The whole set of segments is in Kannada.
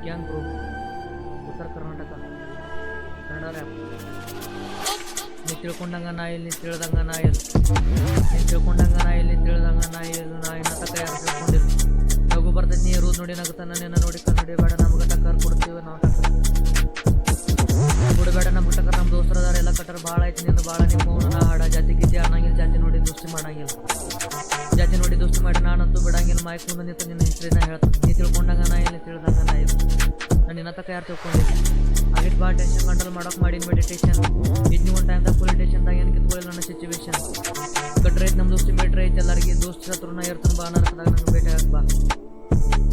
ಗ್ಯಾಂಗ್ ಬ್ರೋ, ಉತ್ತರ ಕರ್ನಾಟಕ ಕನ್ನಡ ರ್ಯಾಪ್. ನೀ ತಿಳ್ಕೊಂಡಂಗ ನಾ ಇಲ್ಲಿ, ನೀ ತಿಳಿದಂಗ ನಾ ಇಲ್ಲಿ, ನೀ ತಿಳ್ಕೊಂಡಂಗ ನಾ ಇಲ್ಲಿ, ತಿಳಿದಂಗ ನಾ ಇಲ್ಲಿ, ನಾ ಇನ್ನ ತಕ್ಕ ಯಾರು ತಿಳ್ಕೊಂಡಿಲ್ಲ. ನಗು ಬರ್ತೈತಿ ನೀ ಇರೋದು ನೋಡಿ ನಗತಾನ, ನಿನ್ನ ನೋಡಿ ಕನ್ನಡಿ ಬೇಡ ನಮ್ಗೆ ಟಕ್ಕರ್ ಕೊಡ್ತೀವಿ ನಾವು ಕೊಡಬೇಡ ನಮ್ಗೆ ಟಕ್ಕರ್. ನಮ್ಮ ದೋಸ್ತರದಾರ ಎಲ್ಲ ಕಟ್ಟರ್ ಭಾಳ ಐತಿ ನಿಂದು ಭಾಳ, ನಿಮ್ಮ ನಾ ಹಾಡ ಜಾತಿ ಗೀತಿ ಅನ್ನಂಗಿಲ್ಲ, ಜಾತಿ ನೋಡಿ ದೋಸ್ತಿ ಮಾಡಂಗಿಲ್ಲ, ಜಾತಿ ನೋಡಿ ದೋಸ್ತಿ ಮಾಡಿ ನಾನಂತೂ ಬಿಡಂಗಿಲ್ಲ. ಮೈಕ್ ಮುಂದೆ ನಿಂತು ನಿನ್ನ ಹೆಸರಿನ ಹೇಳ್ತೀನಿ. ನೀ ತಿಳ್ಕೊಂಡಂಗ ನಾ ಇಲ್ಲಿ, ತಿಳಿದಂಗ ನಾ ಇಲ್ಲಿ, ನಾನು ನಿನ್ನ ತಕ್ಕ ಯಾರು ತಿಳ್ಕೊಂಡಿಲ್ಲ. ಆಗಿಟ್ಟು ಭಾಳ ಟೆನ್ಷನ್ ಕಂಟ್ರೋಲ್ ಮಾಡೋಕೆ ಮಾಡಿನ ಮೆಡಿಟೇಷನ್. ಇದ್ನಿ ಒಂದು ಟೈಮ್ದಾಗ ಫುಲ್ ಟೆನ್ಷನ್ದಾಗ ಏನು ಕಿತ್ಕೊಳ್ಳಿಲ್ಲ ನನ್ನ ಸಿಚುವೇಶನ್. ಕಟ್ರೆ ಐತೆ ನಮ್ಮ ದೋಸ್ತಿ ಮೇಟ್ರೆ ಐತೆ ಎಲ್ಲರಿಗೆ, ದೋಸ್ತಿ ಹತ್ರ ನಾ ಇರ್ತಾನೆ ಬಾ ನರ್ಕದಾಗ ನಂಗೆ ಭೇಟಿ ಆಗಕ್ಕೆ ಬಾ.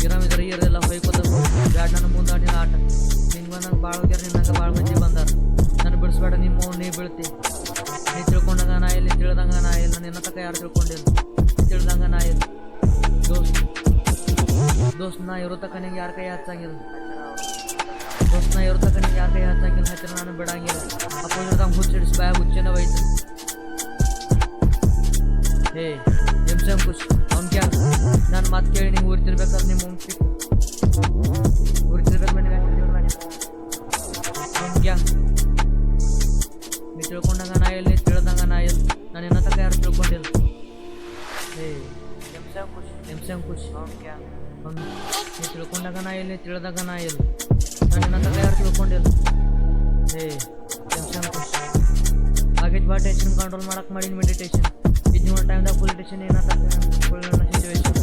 ಇರಾಮಿದ್ರೆ ಇಯರೆಲ್ಲ ಹೊಯ್ಕೋತ ಬ್ಯಾಡ್ ನನ್ನ ಮುಂದಾಡಿನ ಆಟ. ನಿಂಗೆ ನಂಗೆ ಭಾಳ ಹೋಗ್ಯಾರ, ನಿನ್ನಂಗೆ ಭಾಳ ಮಂದಿ ಬಂದಾರ. ನಾನು ಬಿಡಿಸ್ಬೇಡ ನಿಮ್ಮ ನೀ ಬೀಳ್ತಿ. ನೀ ತಿಳ್ಕೊಂಡಂಗ ನಾ ಇಲ್ಲಿ, ತಿಳಿದಂಗ ನಾ ಇಲ್ಲ, ನಾನು ನಿನ್ನ ತಕ್ಕ ಯಾರು ತಿಳ್ಕೊಂಡಿಲ್ಲ, ತಿಳಿದಂಗ ನಾ ಇಲ್ಲ. ದೋಸ್ತ್ ನಾ ಇರೋ ತಕ್ಕ ನಿಂಗೆ ಯಾರ ಕೈ ಹಚ್ಚಂಗಿಲ್ಲ, ದೋಸ್ತ್ ನಾ ಇರೋ ತಕ್ಕ ನಿಂಗೆ ಯಾರ ಕೈ ಹಚ್ಚಂಗಿಲ್ಲ, ಹಚ್ಚಿರ ನಾನು ಬಿಡಂಗಿಲ್ಲ. ಅಪ್ಪೋಸಿಡ್ದಂಗೆ ಹುಚ್ಚಿಡಿಸಿ ಬಾಯ ಹುಚ್ಚಿನ ಒಯ್ತು. ಹೇ ಎಮ್ಸಮ್ ಖುಷ್ ಅವ್ನು ಕ್ಯಾರ ನಾನು ಮಾತು ಕೇಳಿ ನಿಂಗೆ ಉರಿತಿರ್ಬೇಕಾದ್ರೆ ನಿಮ್ಮ ಮುಂಚಿಕ್ ಉರಿತಿರ್ಬೇಕು ಬನ್ನಿ ಅವ್ನು ಕ್ಯಾ. ನೀ ತಿಳ್ಕೊಂಡಂಗ ನಾ ಇಲ್ಲ, ನೀ ತಿಳಿದಂಗ ನಾ ಇಲ್ಲ, ನಾನು ಇನ್ನ ತಕ್ಕ ಯಾರು ತಿಳ್ಕೊಂಡಿಲ್ಲ. ಹೇ ಎಮ್ಸಮ್ ಖುಷ್ ಅವ್ನು ಕ್ಯಾ. ನೀ ತಿಳ್ಕೊಂಡಾಗ ನಾ ಇಲ್ಲಿ, ತಿಳಿದಾಗ ನಾ ಇಲ್ಲ, ನಾನು ಇನ್ನ ತಕ್ಕ ಯಾರು ತಿಳ್ಕೊಂಡಿಲ್ಲ. ಹೇ ಟೆನ್ಷನ್ ಖುಷಿ ಆಗೈತೆ ಭಾಳ ಟೆನ್ಷನ್ ಕಂಟ್ರೋಲ್ ಮಾಡಕ್ಕೆ ಮಾಡಿನ ಮೆಡಿಟೇಷನ್. ಇದು ಒಂದು ಟೈಮ್ದಾಗ ಫುಲ್ ಟೆನ್ಷನ್ ಏನ ಸಿಚುವೇಶನ್.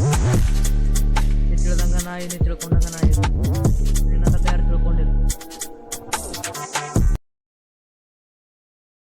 ನೀ ತಿಳಿದಂಗ ನಾ ಇಲ್ಲಿ, ತಿಳ್ಕೊಂಡಾಗ ನಾ ಇಲ್ಲ.